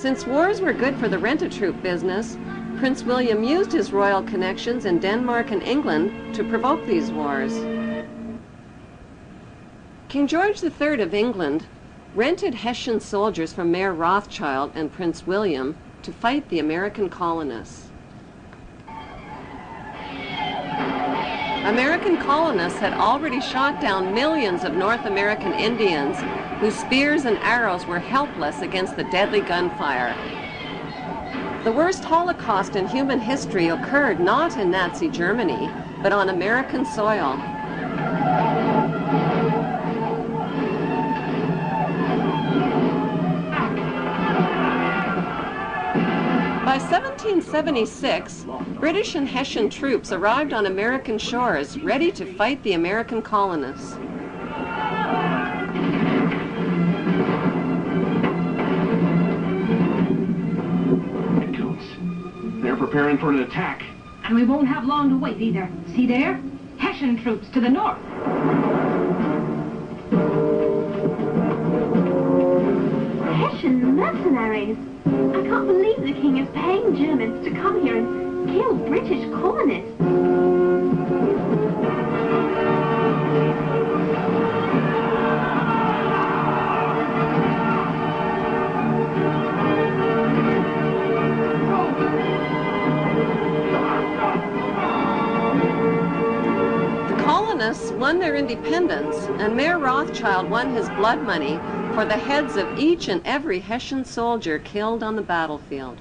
Since wars were good for the rent-a-troop business, Prince William used his royal connections in Denmark and England to provoke these wars. King George III of England rented Hessian soldiers from Mayor Rothschild and Prince William to fight the American colonists. American colonists had already shot down millions of North American Indians whose spears and arrows were helpless against the deadly gunfire. The worst Holocaust in human history occurred not in Nazi Germany, but on American soil. By 1776, British and Hessian troops arrived on American shores, ready to fight the American colonists. They're preparing for an attack. And we won't have long to wait either. See there? Hessian troops to the north. Hessian mercenaries. I can't believe the king is paying Germans to come here and kill British colonists. The colonists won their independence, and Mayor Rothschild won his blood money for the heads of each and every Hessian soldier killed on the battlefield.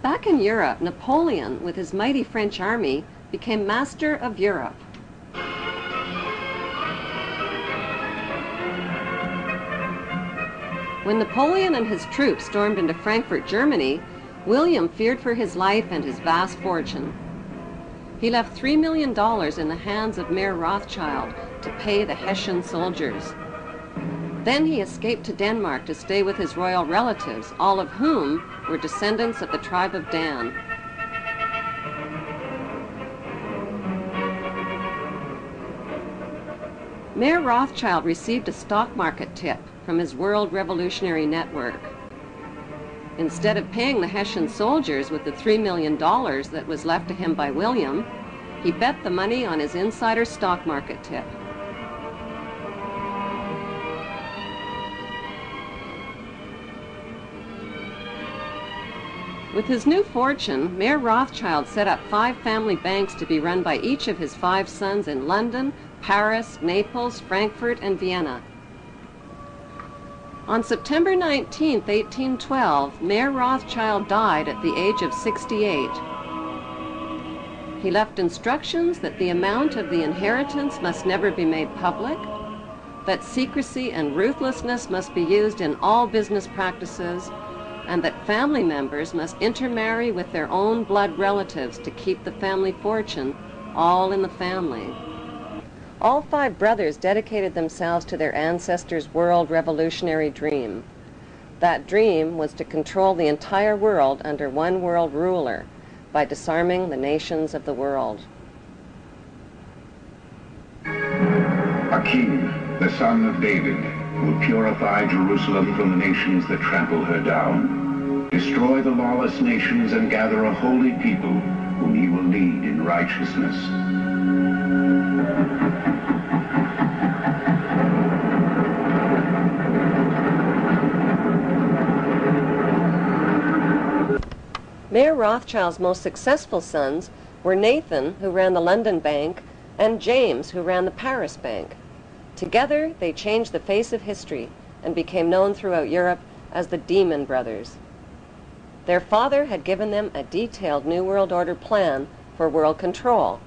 Back in Europe, Napoleon, with his mighty French army, became master of Europe. When Napoleon and his troops stormed into Frankfurt, Germany, William feared for his life and his vast fortune. He left $3 million in the hands of Mayor Rothschild to pay the Hessian soldiers. Then he escaped to Denmark to stay with his royal relatives, all of whom were descendants of the tribe of Dan. Mayor Rothschild received a stock market tip from his World Revolutionary Network. Instead of paying the Hessian soldiers with the $3 million that was left to him by William, he bet the money on his insider stock market tip. With his new fortune, Mayor Rothschild set up 5 family banks to be run by each of his 5 sons in London, Paris, Naples, Frankfurt, and Vienna. On September 19, 1812, Mayor Rothschild died at the age of 68. He left instructions that the amount of the inheritance must never be made public, that secrecy and ruthlessness must be used in all business practices, and that family members must intermarry with their own blood relatives to keep the family fortune all in the family. All 5 brothers dedicated themselves to their ancestors' world revolutionary dream. That dream was to control the entire world under one world ruler by disarming the nations of the world. A king, the son of David, will purify Jerusalem from the nations that trample her down, destroy the lawless nations, and gather a holy people whom he will lead in righteousness. Mayor Rothschild's most successful sons were Nathan, who ran the London Bank, and James, who ran the Paris Bank. Together, they changed the face of history and became known throughout Europe as the Demon Brothers. Their father had given them a detailed New World Order plan for world control.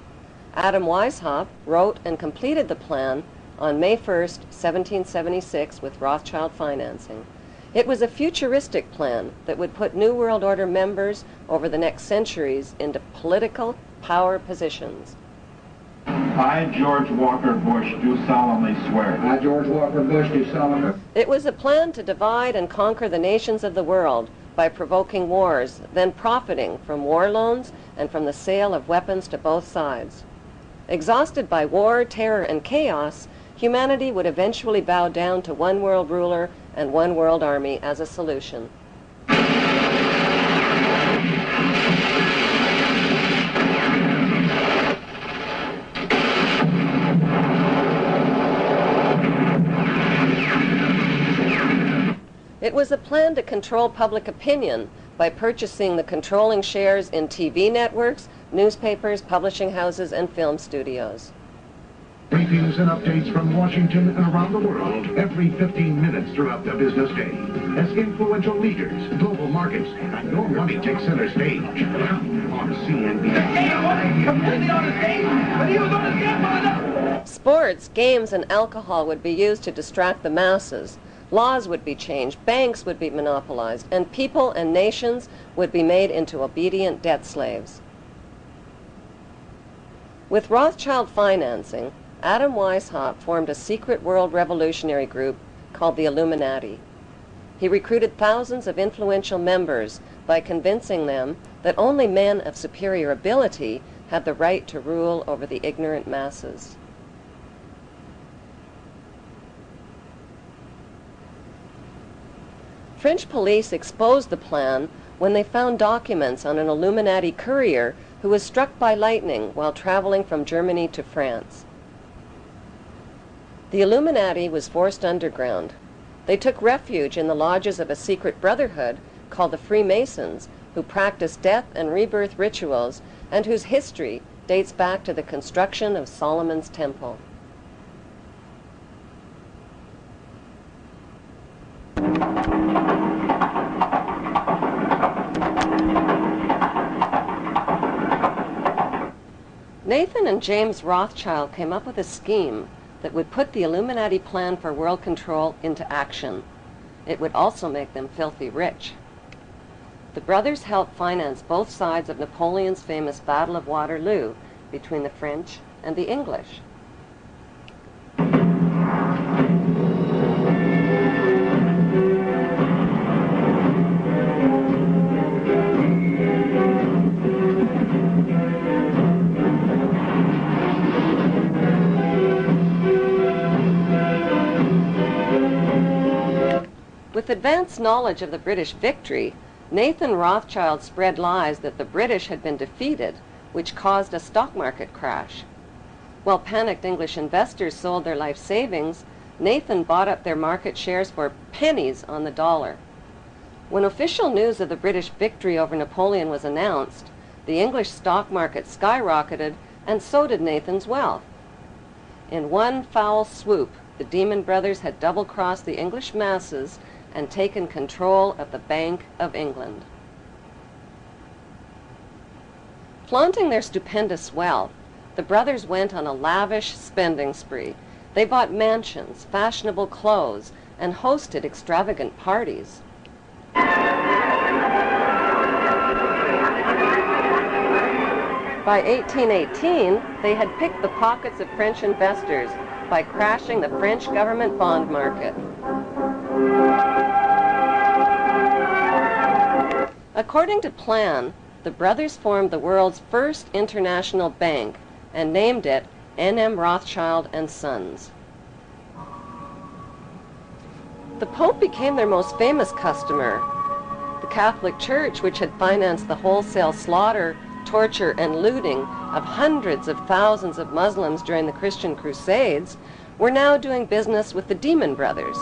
Adam Weishaupt wrote and completed the plan on May 1st, 1776, with Rothschild financing. It was a futuristic plan that would put New World Order members over the next centuries into political power positions. I, George Walker Bush, do solemnly swear. I, George Walker Bush, do solemnly. It was a plan to divide and conquer the nations of the world by provoking wars, then profiting from war loans and from the sale of weapons to both sides. Exhausted by war, terror, and chaos, humanity would eventually bow down to one world ruler and one world army as a solution. It was a plan to control public opinion by purchasing the controlling shares in TV networks, newspapers, publishing houses, and film studios. Briefings and updates from Washington and around the world every 15 minutes throughout the business day. As influential leaders, global markets, and your money take center stage. On CNBC. Completely on the stage, but he was on the scaffold. Sports, games, and alcohol would be used to distract the masses. Laws would be changed, banks would be monopolized, and people and nations would be made into obedient debt slaves. With Rothschild financing, Adam Weishaupt formed a secret world revolutionary group called the Illuminati. He recruited thousands of influential members by convincing them that only men of superior ability had the right to rule over the ignorant masses. French police exposed the plan when they found documents on an Illuminati courier who was struck by lightning while traveling from Germany to France. The Illuminati was forced underground. They took refuge in the lodges of a secret brotherhood called the Freemasons, who practiced death and rebirth rituals and whose history dates back to the construction of Solomon's Temple. Nathan and James Rothschild came up with a scheme that would put the Illuminati plan for world control into action. It would also make them filthy rich. The brothers helped finance both sides of Napoleon's famous Battle of Waterloo between the French and the English. With advanced knowledge of the British victory, Nathan Rothschild spread lies that the British had been defeated, which caused a stock market crash. While panicked English investors sold their life savings, Nathan bought up their market shares for pennies on the dollar. When official news of the British victory over Napoleon was announced, the English stock market skyrocketed, and so did Nathan's wealth. In one foul swoop, the Demon Brothers had double-crossed the English masses and taken control of the Bank of England. Flaunting their stupendous wealth, the brothers went on a lavish spending spree. They bought mansions, fashionable clothes, and hosted extravagant parties. By 1818, they had picked the pockets of French investors by crashing the French government bond market. According to plan, the brothers formed the world's first international bank and named it N.M. Rothschild and Sons. The Pope became their most famous customer. The Catholic Church, which had financed the wholesale slaughter, torture, and looting of hundreds of thousands of Muslims during the Christian Crusades, were now doing business with the Demon Brothers.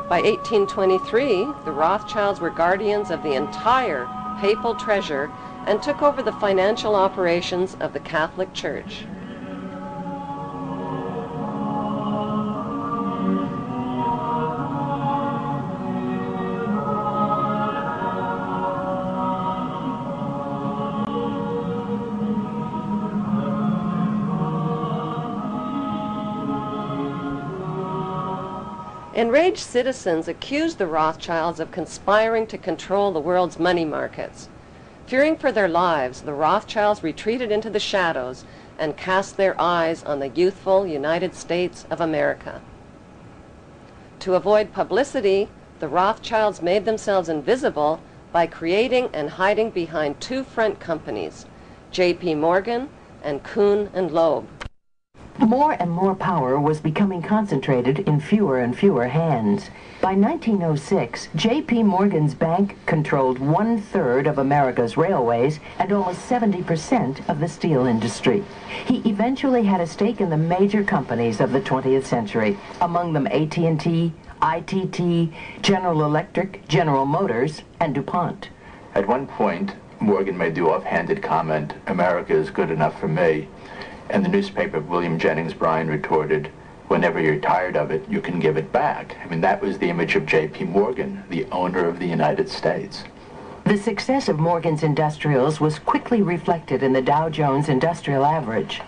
By 1823, the Rothschilds were guardians of the entire papal treasure and took over the financial operations of the Catholic Church. Enraged citizens accused the Rothschilds of conspiring to control the world's money markets. Fearing for their lives, the Rothschilds retreated into the shadows and cast their eyes on the youthful United States of America. To avoid publicity, the Rothschilds made themselves invisible by creating and hiding behind two front companies, J.P. Morgan and Kuhn and Loeb. More and more power was becoming concentrated in fewer and fewer hands. By 1906, J.P. Morgan's bank controlled 1/3 of America's railways and almost 70% of the steel industry. He eventually had a stake in the major companies of the 20th century, among them AT&T, ITT, General Electric, General Motors, and DuPont. At one point, Morgan made the offhanded comment, "America is good enough for me." And the newspaper of William Jennings Bryan retorted, "Whenever you're tired of it, you can give it back." I mean, that was the image of J.P. Morgan, the owner of the United States. The success of Morgan's industrials was quickly reflected in the Dow Jones Industrial Average.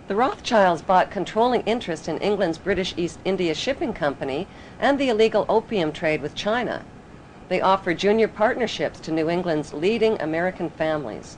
The Rothschilds bought controlling interest in England's British East India Shipping Company and the illegal opium trade with China. They offered junior partnerships to New England's leading American families.